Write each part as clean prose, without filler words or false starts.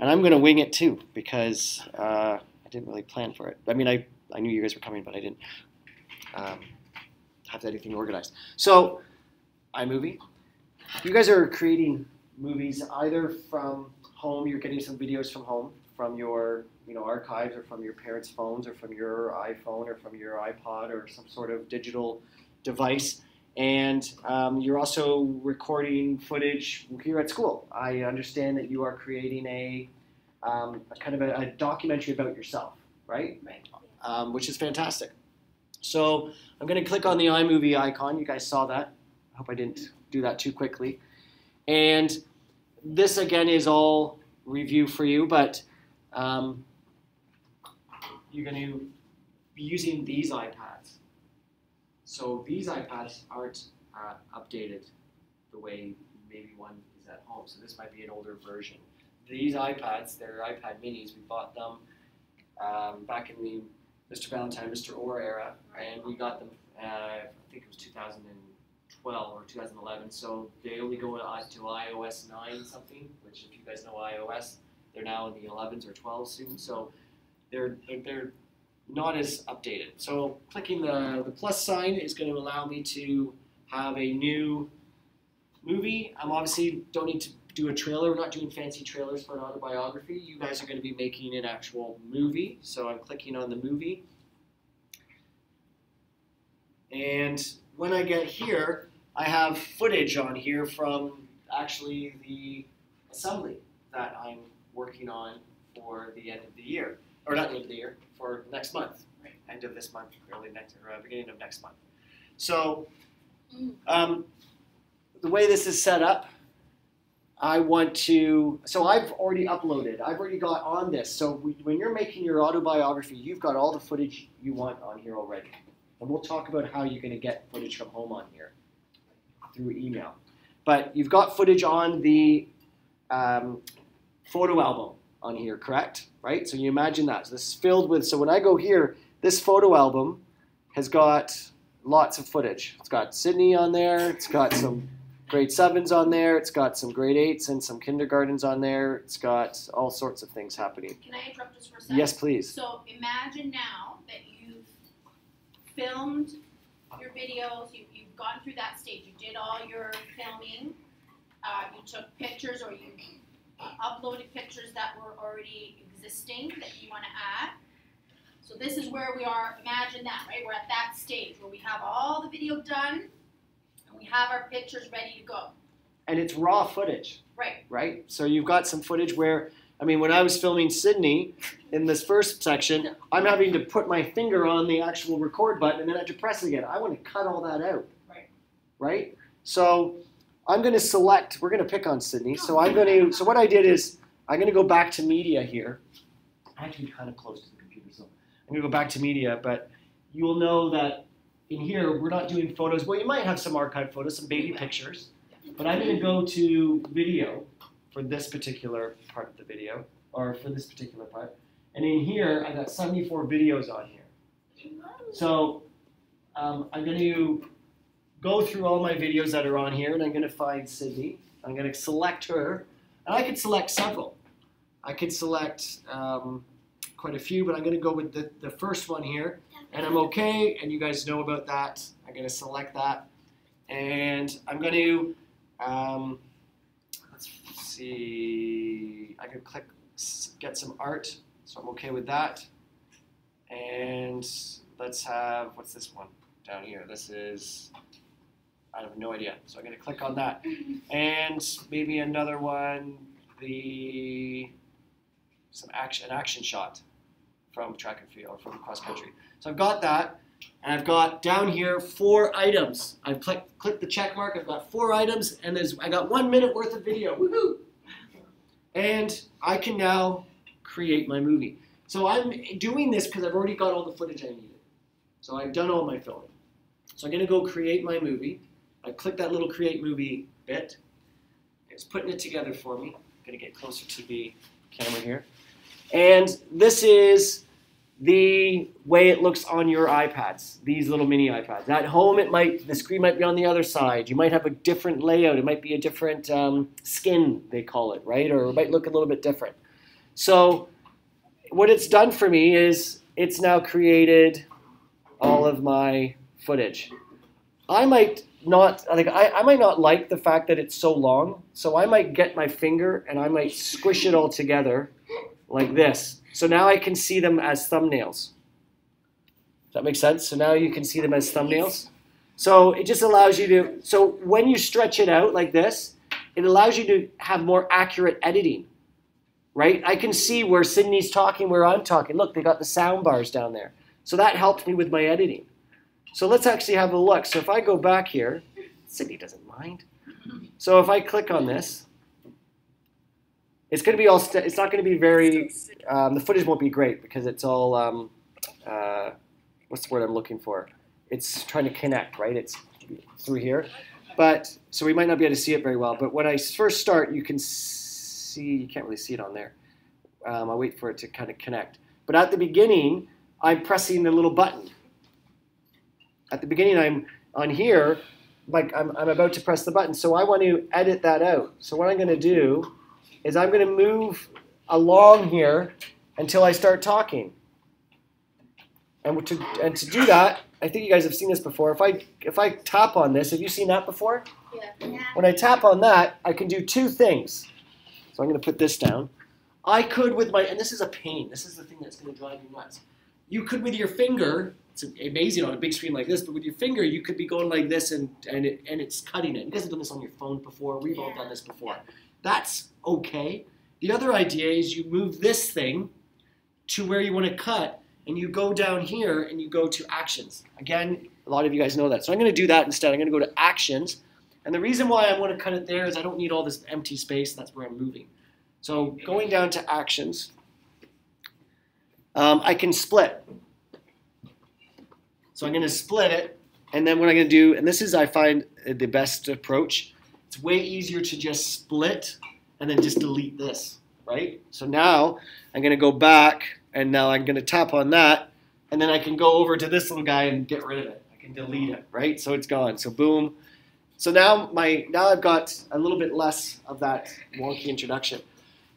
And I'm going to wing it too because I didn't really plan for it. I mean, I knew you guys were coming, but I didn't have anything organized. So, iMovie. You guys are creating movies either from home, you're getting some videos from home, from your archives, or from your parents' phones, or from your iPhone, or from your iPod, or some sort of digital device. And you're also recording footage here at school. I understand that you are creating a kind of a documentary about yourself, right? Right. Which is fantastic. So I'm going to click on the iMovie icon. You guys saw that. I hope I didn't do that too quickly. And this, again, is all review for you, but you're going to be using these iPads. So these iPads aren't updated the way maybe one is at home. So this might be an older version. These iPads, they're iPad minis. We bought them back in the Mr. Valentine, Mr. Orr era, and we got them, I think it was 2012 or 2011. So they only go to iOS 9 something, which if you guys know iOS, they're now in the 11s or 12s soon. So they're not as updated. So clicking the plus sign is going to allow me to have a new movie. I'm obviously don't need to do a trailer. We're not doing fancy trailers for an autobiography. You guys are going to be making an actual movie. So I'm clicking on the movie. And when I get here, I have footage on here from actually the assembly that I'm working on for the end of the year. Or not the end of the year, for next month. Right. End of this month, early next, or beginning of next month. So the way this is set up, I want to, so I've already uploaded, I've already got on this. So when you're making your autobiography, you've got all the footage you want on here already. And we'll talk about how you're going to get footage from home on here through email. But you've got footage on the photo album on here, correct? Right? So you imagine that. So this is filled with, so when I go here, this photo album has got lots of footage. It's got Sydney on there, it's got some grade 7s on there, it's got some grade 8s and some kindergartens on there, it's got all sorts of things happening. Can I interrupt just for a second? Yes, please. So imagine now that you've filmed your videos, you've gone through that stage, you did all your filming, you took pictures or you uploaded pictures that were already existing that you want to add. So this is where we are, imagine that, right? We're at that stage where we have all the video done and we have our pictures ready to go. And it's raw footage. Right. Right? So you've got some footage where, I mean, when I was filming Sydney in this first section, I'm having to put my finger on the actual record button and then I have to press it again. I want to cut all that out. Right. Right? So I'm going to select, we're going to pick on Sydney. So I'm going to, so what I did is, I'm going to go back to media here. I'm actually kind of close to the computer, so I'm going to go back to media, but you will know that in here, we're not doing photos. Well, you might have some archived photos, some baby pictures, but I'm going to go to video for this particular part of the video, or for this particular part. And in here, I got 74 videos on here. So I'm going to go through all my videos that are on here, and I'm going to find Sydney. I'm going to select her, and I could select several. I could select quite a few, but I'm going to go with the first one here, and I'm okay, and you guys know about that. I'm going to select that, and I'm going to, let's see, I can click get some art, so I'm okay with that, and let's have, what's this one down here? This is, I have no idea, so I'm going to click on that, and maybe another one, an action shot from track and field, from cross country. So I've got that, and I've got down here 4 items. I've clicked the check mark. I've got 4 items, and I got 1 minute worth of video. Woohoo! And I can now create my movie. So I'm doing this because I've already got all the footage I needed. So I've done all my filming. So I'm going to go create my movie. I click that little create movie bit. It's putting it together for me. I'm going to get closer to the camera here. And this is the way it looks on your iPads, these little mini iPads. At home, the screen might be on the other side. You might have a different layout. It might be a different skin, they call it, right? Or it might look a little bit different. So what it's done for me is it's now created all of my footage. I might not like the fact that it's so long, so I might get my finger and I might squish it all together like this. So now I can see them as thumbnails. Does that make sense? So now you can see them as thumbnails. So it just allows you to, so when you stretch it out like this, it allows you to have more accurate editing, right? I can see where Sydney's talking, where I'm talking. Look, they got the sound bars down there. So that helps me with my editing. So let's actually have a look. So if I go back here, Sydney doesn't mind. So if I click on this, it's going to be all, it's not going to be very, the footage won't be great because it's all, what's the word I'm looking for? It's trying to connect, right? It's through here. But, so we might not be able to see it very well. But when I first start, you can see, you can't really see it on there. I'll wait for it to kind of connect. But at the beginning, I'm pressing the little button. At the beginning, I'm on here, like I'm about to press the button. So I want to edit that out. So what I'm going to do is I'm going to move along here until I start talking. And to do that, I think you guys have seen this before. If I tap on this, have you seen that before? Yeah. When I tap on that, I can do two things. So I'm going to put this down. I could with my, and this is a pain. This is the thing that's going to drive you nuts. You could with your finger, it's amazing on a big screen like this, but with your finger, you could be going like this and it's cutting it. You guys have done this on your phone before. We've all done this before. That's okay. The other idea is you move this thing to where you want to cut, and you go down here and you go to actions. Again, a lot of you guys know that. So I'm going to do that instead. I'm going to go to actions. And the reason why I want to cut it there is I don't need all this empty space. That's where I'm moving. So going down to actions, I can split. So I'm going to split it. And then what I'm going to do, and this is, I find, the best approach. It's way easier to just split and then just delete this, right? So now I'm going to go back. And now I'm going to tap on that, and then I can go over to this little guy and get rid of it. I can delete it, right? So it's gone. So boom. So now I've got a little bit less of that wonky introduction.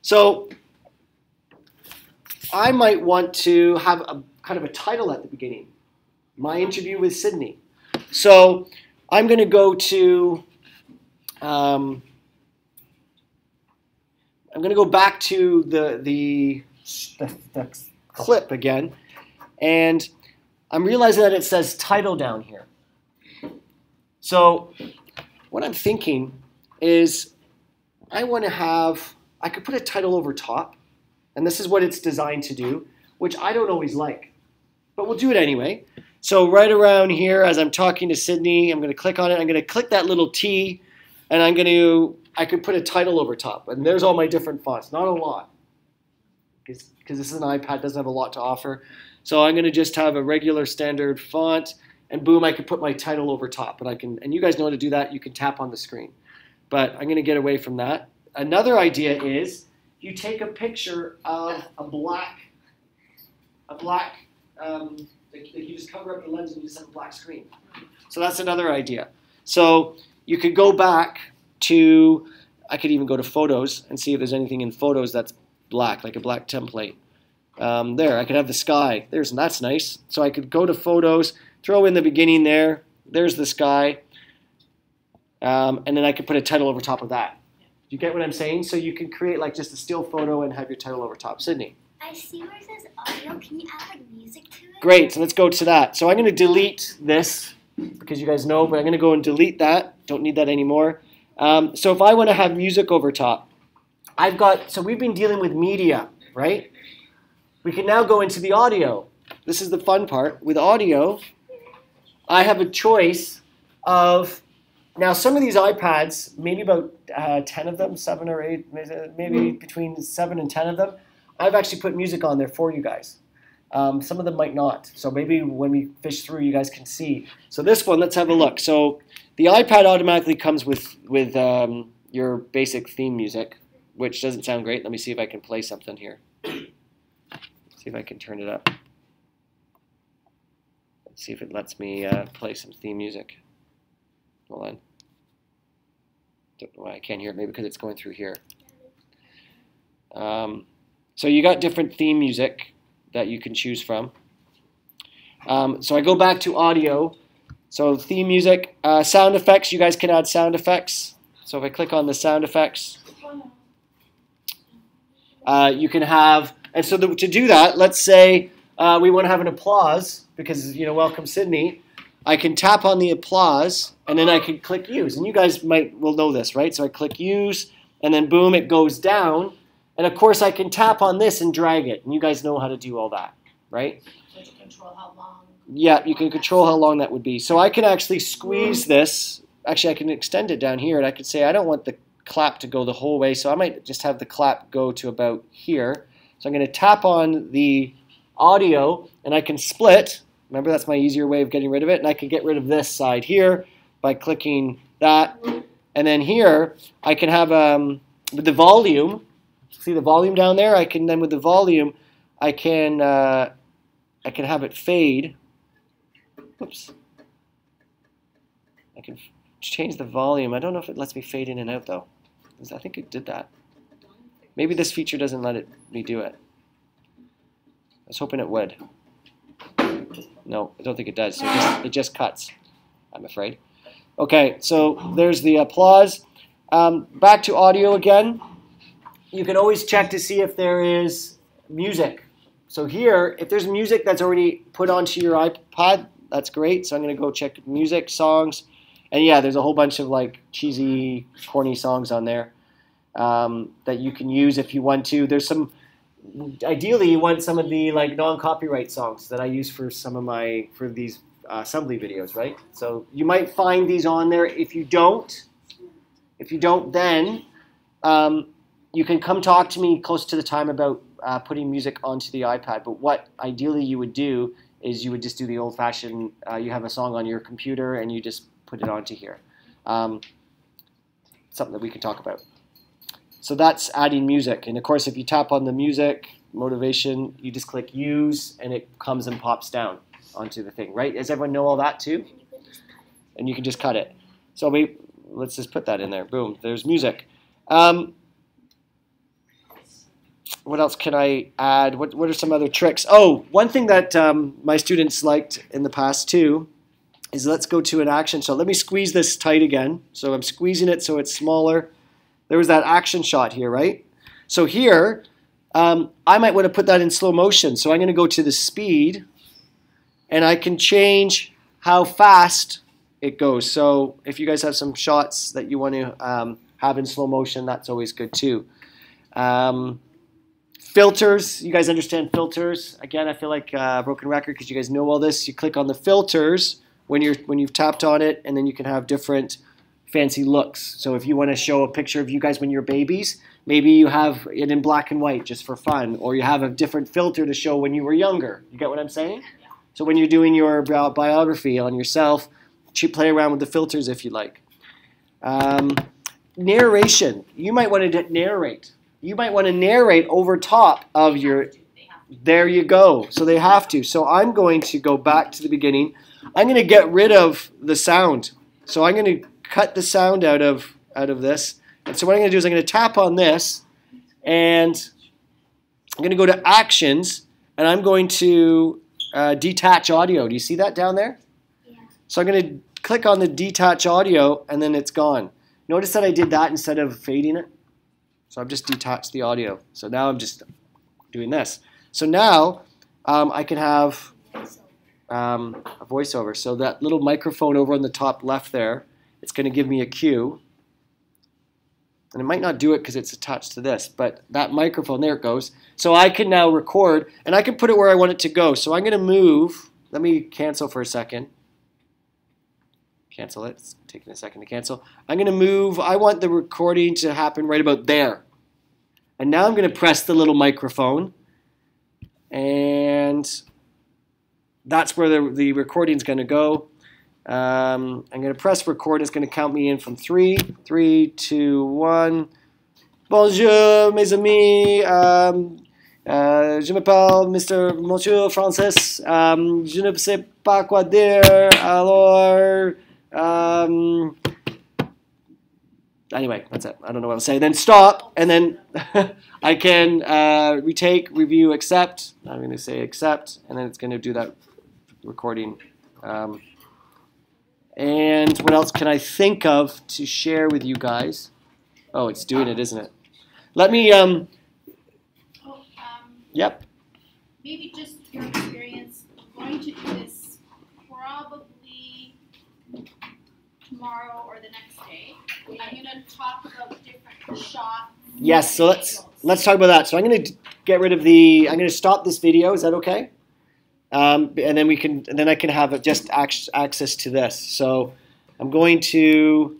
So I might want to have a kind of a title at the beginning. My interview with Sydney. So I'm going to go to. I'm going to go back to the clip again, and I'm realizing that it says title down here. So what I'm thinking is I could put a title over top, and this is what it's designed to do, which I don't always like, but we'll do it anyway. So right around here, as I'm talking to Sydney, I'm going to click on it. I'm going to click that little T, and I could put a title over top, and there's all my different fonts. Not a lot, because this is an iPad, doesn't have a lot to offer. So I'm going to just have a regular standard font, and boom, I can put my title over top. But and you guys know how to do that. You can tap on the screen. But I'm going to get away from that. Another idea is you take a picture of a black, you just cover up the lens and you just have a black screen. So that's another idea. So you could go back to, I could even go to photos and see if there's anything in photos that's black, like a black template. There, I could have the sky. That's nice. So I could go to photos, throw in the beginning there. There's the sky. And then I could put a title over top of that. Do you get what I'm saying? So you can create like just a still photo and have your title over top. Sydney. I see where it says audio. Can you add like music to it? Great. So let's go to that. So I'm going to delete this because you guys know, but I'm going to go and delete that. Don't need that anymore. So if I want to have music over top, so we've been dealing with media, right? We can now go into the audio. This is the fun part. With audio, I have a choice of, now some of these iPads, maybe about 10 of them, 7 or 8, maybe between 7 and 10 of them, I've actually put music on there for you guys. Some of them might not. So maybe when we fish through, you guys can see. So this one, let's have a look. So the iPad automatically comes with your basic theme music, which doesn't sound great. Let me see if I can play something here. See if I can turn it up. Let's see if it lets me play some theme music. Hold on. Don't know why I can't hear it. Maybe because it's going through here. So you got different theme music that you can choose from. So I go back to audio. So theme music, sound effects, you guys can add sound effects. So if I click on the sound effects, you can have, and so to do that, let's say we want to have an applause because, you know, welcome Sydney. I can tap on the applause and then I can click use. And you guys will know this, right? So I click use and then boom, it goes down. And of course I can tap on this and drag it. And you guys know how to do all that, right? So to control how long. Yeah, you can control how long that would be. So I can actually squeeze this. Actually, I can extend it down here, and I could say I don't want the clap to go the whole way, so I might just have the clap go to about here. So I'm going to tap on the audio, and I can split. Remember, that's my easier way of getting rid of it, and I can get rid of this side here by clicking that. And then here, I can have with the volume. See the volume down there? I can then with the volume, I can have it fade. Oops. I can change the volume. I don't know if it lets me fade in and out though. I think it did that. Maybe this feature doesn't let me do it. I was hoping it would. No, I don't think it does. So it just cuts, I'm afraid. Okay, so there's the applause. Back to audio again. You can always check to see if there is music. So here, if there's music that's already put onto your iPod, that's great. So I'm going to go check music, songs. And yeah, there's a whole bunch of like cheesy, corny songs on there that you can use if you want to. There's some, ideally you want some of the like non-copyright songs that I use for for these assembly videos, right? So you might find these on there. If you don't, then you can come talk to me close to the time about putting music onto the iPad. But what ideally you would do is you would just do the old-fashioned, you have a song on your computer and you just put it onto here. Something that we can talk about. So that's adding music. And of course, if you tap on the music, motivation, you just click use and it comes and pops down onto the thing, right? Does everyone know all that too? And you can just cut it. So let's just put that in there. Boom, there's music. What else can I add? What are some other tricks? Oh, one thing that my students liked in the past too is let's go to an action shot. Let me squeeze this tight again. So I'm squeezing it so it's smaller. There was that action shot here, right? So here, I might want to put that in slow motion. So I'm going to go to the speed and I can change how fast it goes. So if you guys have some shots that you want to have in slow motion, that's always good too. Filters, you guys understand filters? Again, I feel like a broken record because you guys know all this. You click on the filters when you've tapped on it, and then you can have different fancy looks. So if you want to show a picture of you guys when you're babies, maybe you have it in black and white just for fun, or you have a different filter to show when you were younger. You get what I'm saying? Yeah. So when you're doing your biography on yourself, play around with the filters if you like. Narration. You might want to narrate. You might want to narrate over top of your, there you go. So they have to. So I'm going to go back to the beginning. I'm going to get rid of the sound. So I'm going to cut the sound out of this. And so what I'm going to do is I'm going to tap on this and I'm going to go to actions and I'm going to detach audio. Do you see that down there? Yeah. So I'm going to click on the detach audio and then it's gone. Notice that I did that instead of fading it. So I've just detached the audio. So now I'm just doing this. So now I can have a voiceover. So that little microphone over on the top left there, it's going to give me a cue. And it might not do it because it's attached to this, but that microphone, there it goes. So I can now record, and I can put it where I want it to go. So I'm going to move. Let me cancel for a second. Cancel it. It's taking a second to cancel. I'm going to move. I want the recording to happen right about there. And now I'm going to press the little microphone. And that's where the recording is going to go. I'm going to press record. It's going to count me in from 3, 3, 2, 1. Bonjour, mes amis. Je m'appelle Monsieur Francis. Je ne sais pas quoi dire. Alors, anyway, that's it. I don't know what I'll say. Then stop, and then I can retake, review, accept. I'm going to say accept, and then it's going to do that recording. And what else can I think of to share with you guys? Oh, it's doing it, isn't it? Let me, yep. Maybe just your experience. I'm going to do this probably tomorrow or the next day. I'm going to talk about different shots. Yes, so let's talk about that. So I'm going to get rid of I'm going to stop this video. Is that okay? And then I can have just access to this. So I'm going to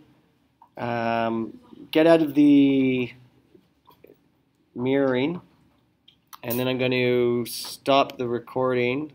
get out of the mirroring, and then I'm going to stop the recording.